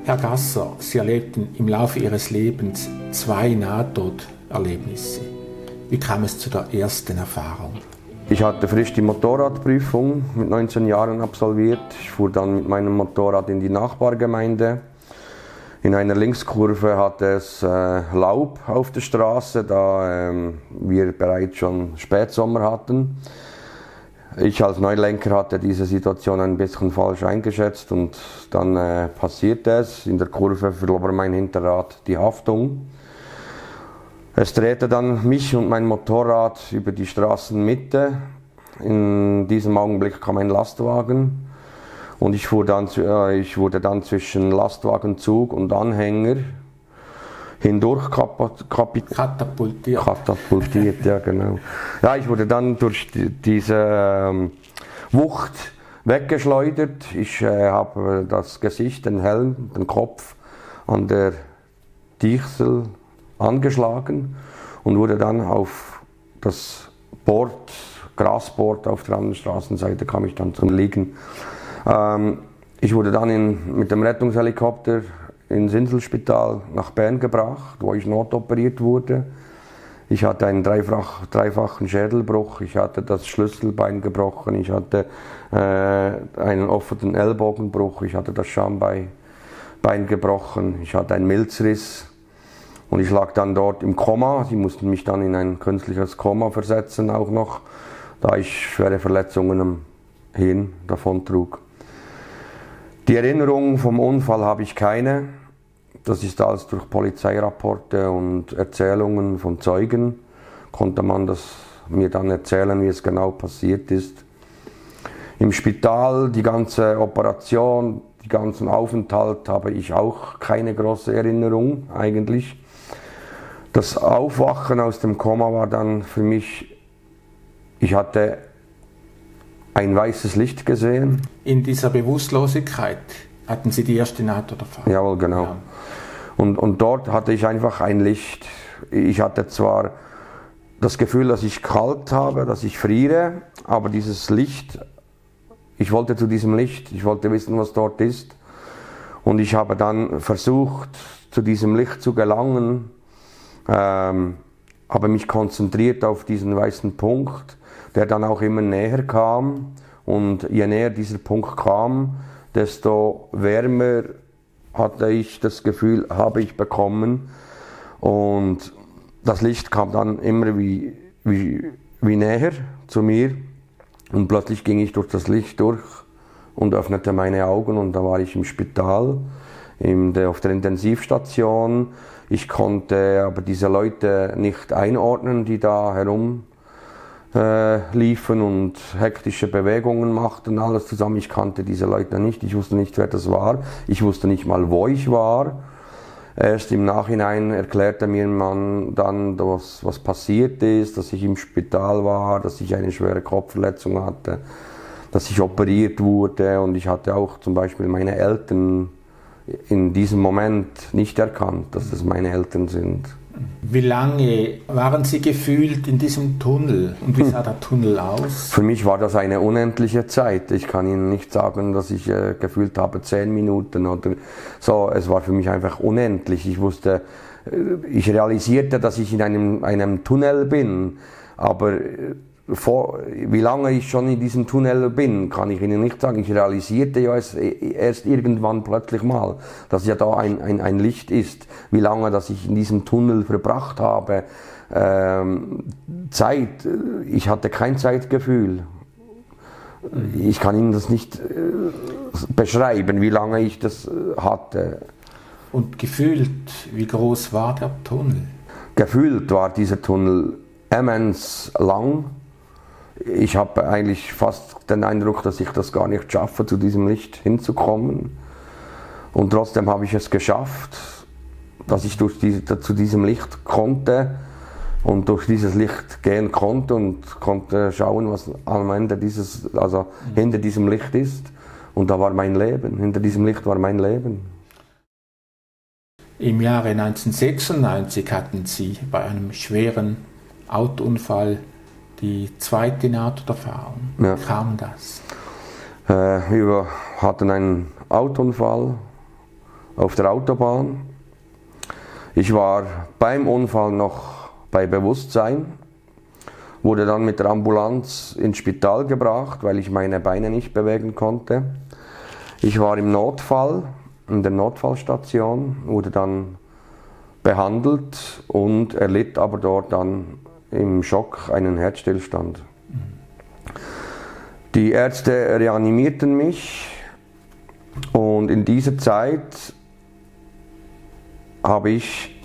Herr Gasser, Sie erlebten im Laufe Ihres Lebens 2 Nahtoderlebnisse. Wie kam es zu der ersten Erfahrung? Ich hatte frisch die Motorradprüfung mit 19 Jahren absolviert. Ich fuhr dann mit meinem Motorrad in die Nachbargemeinde. In einer Linkskurve hatte es Laub auf der Straße, da wir bereits schon Spätsommer hatten. Ich als Neulenker hatte diese Situation ein bisschen falsch eingeschätzt und dann passierte es. In der Kurve verlor mein Hinterrad die Haftung. Es drehte dann mich und mein Motorrad über die Straßenmitte. In diesem Augenblick kam ein Lastwagen und ich wurde dann zwischen Lastwagenzug und Anhänger hindurch katapultiert, ja genau. Ja, ich wurde dann durch diese Wucht weggeschleudert. Ich habe das Gesicht, den Helm, den Kopf an der Dichsel angeschlagen und wurde dann auf das Grasboard auf der anderen Straßenseite kam ich dann zum Liegen. Ich wurde dann mit dem Rettungshelikopter ins Inselspital nach Bern gebracht, wo ich notoperiert wurde. Ich hatte einen dreifachen Schädelbruch, ich hatte das Schlüsselbein gebrochen, ich hatte einen offenen Ellbogenbruch, ich hatte das Schambein gebrochen, ich hatte einen Milzriss und ich lag dann dort im Koma. Sie mussten mich dann in ein künstliches Koma versetzen auch noch, da ich schwere Verletzungen am Hirn davontrug. Die Erinnerung vom Unfall habe ich keine. Das ist alles durch Polizeirapporte und Erzählungen von Zeugen. Konnte man das mir dann erzählen, wie es genau passiert ist. Im Spital, die ganze Operation, die ganzen Aufenthalt habe ich auch keine große Erinnerung eigentlich. Das Aufwachen aus dem Koma war dann für mich, ich hatte ein weißes Licht gesehen. In dieser Bewusstlosigkeit hatten Sie die erste Nahtoderfahrung? Jawohl, genau. Ja. Und dort hatte ich einfach ein Licht. Ich hatte zwar das Gefühl, dass ich kalt habe, dass ich friere, aber dieses Licht, ich wollte zu diesem Licht, ich wollte wissen, was dort ist. Und ich habe dann versucht, zu diesem Licht zu gelangen, habe mich konzentriert auf diesen weißen Punkt, der dann auch immer näher kam. Und je näher dieser Punkt kam, desto wärmer hatte ich das Gefühl, habe ich bekommen. Und das Licht kam dann immer wie näher zu mir. Und plötzlich ging ich durch das Licht durch und öffnete meine Augen und da war ich im Spital, auf der Intensivstation. Ich konnte aber diese Leute nicht einordnen, die da herumliefen und hektische Bewegungen machten, alles zusammen. Ich kannte diese Leute nicht, ich wusste nicht, wer das war. Ich wusste nicht mal, wo ich war. Erst im Nachhinein erklärte mir man dann, was passiert ist, dass ich im Spital war, dass ich eine schwere Kopfverletzung hatte, dass ich operiert wurde und ich hatte auch zum Beispiel meine Eltern in diesem Moment nicht erkannt, dass das meine Eltern sind. Wie lange waren Sie gefühlt in diesem Tunnel und wie sah der Tunnel aus? Für mich war das eine unendliche Zeit. Ich kann Ihnen nicht sagen, dass ich gefühlt habe 10 Minuten oder so. Es war für mich einfach unendlich. Ich realisierte, dass ich in einem Tunnel bin, aber wie lange ich schon in diesem Tunnel bin, kann ich Ihnen nicht sagen. Ich realisierte ja erst irgendwann plötzlich mal, dass ja da ein Licht ist. Wie lange, dass ich in diesem Tunnel verbracht habe. Ich hatte kein Zeitgefühl. Ich kann Ihnen das nicht beschreiben, wie lange ich das hatte. Und gefühlt, wie groß war der Tunnel? Gefühlt war dieser Tunnel immens lang. Ich habe eigentlich fast den Eindruck, dass ich das gar nicht schaffe, zu diesem Licht hinzukommen. Und trotzdem habe ich es geschafft, dass ich zu diesem Licht konnte und durch dieses Licht gehen konnte und konnte schauen, was am Ende hinter diesem Licht ist. Und da war mein Leben, hinter diesem Licht war mein Leben. Im Jahre 1996 hatten Sie bei einem schweren Autounfall die zweite Nahtoderfahrung. Ja. Wie kam das? Wir hatten einen Autounfall auf der Autobahn. Ich war beim Unfall noch bei Bewusstsein, wurde dann mit der Ambulanz ins Spital gebracht, weil ich meine Beine nicht bewegen konnte. Ich war im Notfall, in der Notfallstation, wurde dann behandelt und erlitt aber dort dann im Schock einen Herzstillstand. Die Ärzte reanimierten mich und in dieser Zeit habe ich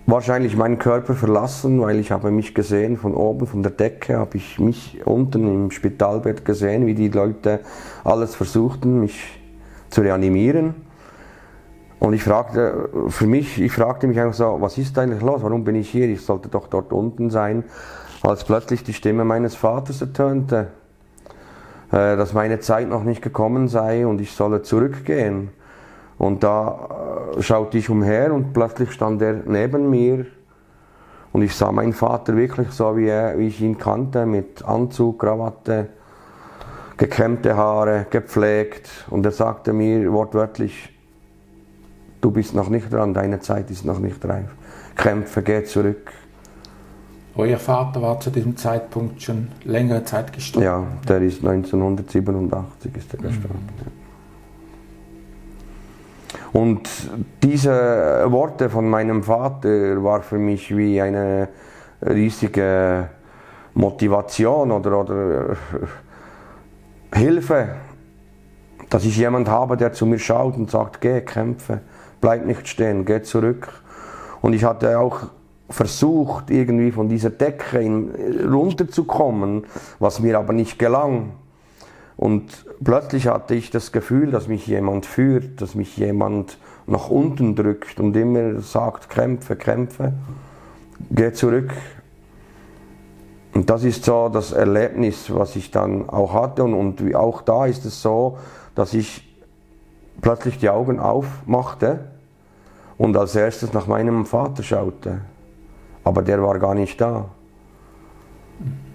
wahrscheinlich meinen Körper verlassen, weil ich habe mich gesehen von oben, von der Decke, habe ich mich unten im Spitalbett gesehen, wie die Leute alles versuchten, mich zu reanimieren. Und ich fragte mich einfach so, was ist eigentlich los, warum bin ich hier, ich sollte doch dort unten sein, als plötzlich die Stimme meines Vaters ertönte, dass meine Zeit noch nicht gekommen sei und ich solle zurückgehen. Und da schaute ich umher und plötzlich stand er neben mir und ich sah meinen Vater wirklich so, wie ich ihn kannte, mit Anzug, Krawatte, gekämmte Haare, gepflegt. Und er sagte mir wortwörtlich, du bist noch nicht dran, deine Zeit ist noch nicht reif. Kämpfe, geh zurück. Euer Vater war zu diesem Zeitpunkt schon längere Zeit gestorben? Ja, der ist 1987 ist er gestorben. Und diese Worte von meinem Vater war für mich wie eine riesige Motivation oder Hilfe, dass ich jemand habe, der zu mir schaut und sagt, geh, kämpfe, bleib nicht stehen, geh zurück. Und ich hatte auch versucht, irgendwie von dieser Decke runterzukommen, was mir aber nicht gelang. Und plötzlich hatte ich das Gefühl, dass mich jemand führt, dass mich jemand nach unten drückt und immer sagt, kämpfe, kämpfe, geh zurück. Und das ist so das Erlebnis, was ich dann auch hatte. Und auch da ist es so, dass ich plötzlich die Augen aufmachte und als erstes nach meinem Vater schaute. Aber der war gar nicht da.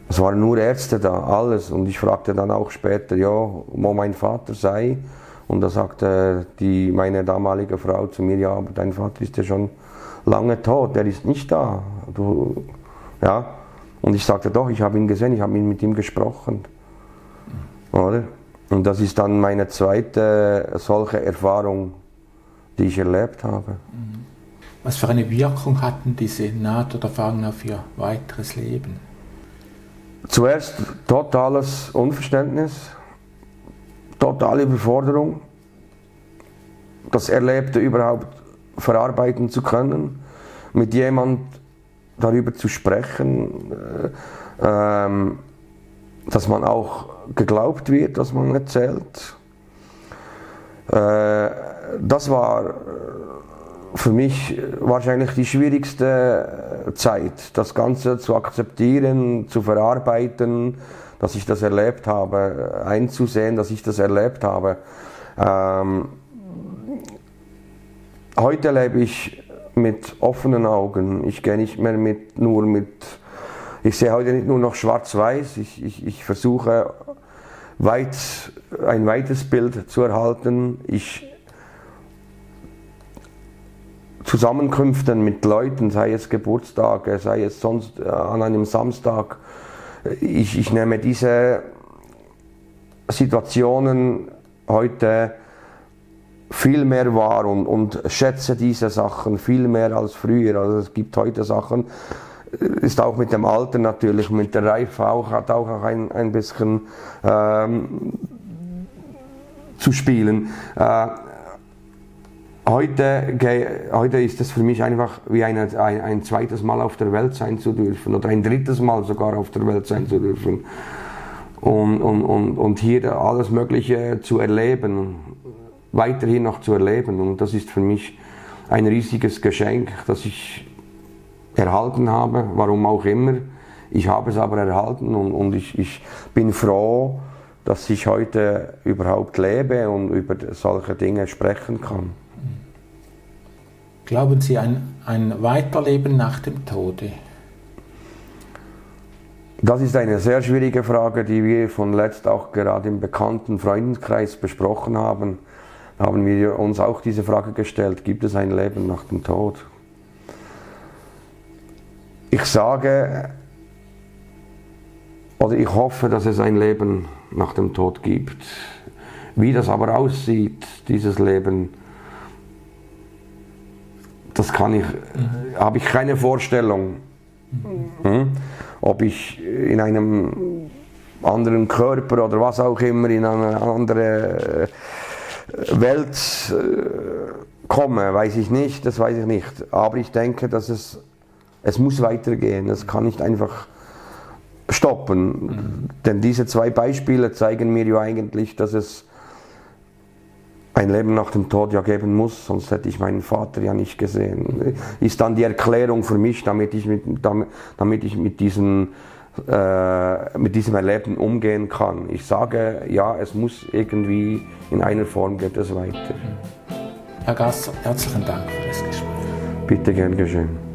Es waren nur Ärzte da, alles. Und ich fragte dann auch später, ja, wo mein Vater sei. Und da sagte meine damalige Frau zu mir, ja, aber dein Vater ist ja schon lange tot, der ist nicht da. Ja. Und ich sagte, doch, ich habe ihn gesehen, ich habe mit ihm gesprochen. Oder? Und das ist dann meine zweite solche Erfahrung, die ich erlebt habe. Was für eine Wirkung hatten diese Nahtoderfahrungen auf Ihr weiteres Leben? Zuerst totales Unverständnis, totale Überforderung, das Erlebte überhaupt verarbeiten zu können, mit jemand darüber zu sprechen, dass man auch geglaubt wird, was man erzählt. Das war für mich wahrscheinlich die schwierigste Zeit, das Ganze zu akzeptieren, zu verarbeiten, dass ich das erlebt habe, einzusehen, dass ich das erlebt habe. Heute lebe ich mit offenen Augen. Ich gehe nicht mehr ich sehe heute nicht nur noch schwarz-weiß, ich versuche ein weites Bild zu erhalten. Zusammenkünften mit Leuten, sei es Geburtstage, sei es sonst an einem Samstag. Ich nehme diese Situationen heute viel mehr wahr und schätze diese Sachen viel mehr als früher. Also es gibt heute Sachen, ist auch mit dem Alter natürlich, mit der Reife auch, hat auch ein bisschen zu spielen. Heute ist es für mich einfach wie ein zweites Mal auf der Welt sein zu dürfen oder ein drittes Mal sogar auf der Welt sein zu dürfen und hier alles Mögliche zu erleben, weiterhin noch zu erleben, und das ist für mich ein riesiges Geschenk, das ich erhalten habe, warum auch immer. Ich habe es aber erhalten und ich bin froh, dass ich heute überhaupt lebe und über solche Dinge sprechen kann. Glauben Sie ein Weiterleben nach dem Tode? Das ist eine sehr schwierige Frage, die wir von letzt auch gerade im bekannten Freundeskreis besprochen haben. Da haben wir uns auch diese Frage gestellt, gibt es ein Leben nach dem Tod? Ich sage, oder ich hoffe, dass es ein Leben nach dem Tod gibt. Wie das aber aussieht, dieses Leben, das habe ich keine Vorstellung. Ob ich in einem anderen Körper oder was auch immer in eine andere Welt komme, weiß ich nicht, das weiß ich nicht. Aber ich denke, dass es muss weitergehen. Es kann nicht einfach stoppen. Denn diese zwei Beispiele zeigen mir ja eigentlich, dass es ein Leben nach dem Tod ja geben muss, sonst hätte ich meinen Vater ja nicht gesehen. Ist dann die Erklärung für mich, damit ich mit diesem Erleben umgehen kann. Ich sage, ja, es muss irgendwie, in einer Form geht es weiter. Herr Gasser, herzlichen Dank für das Gespräch. Bitte gern geschehen.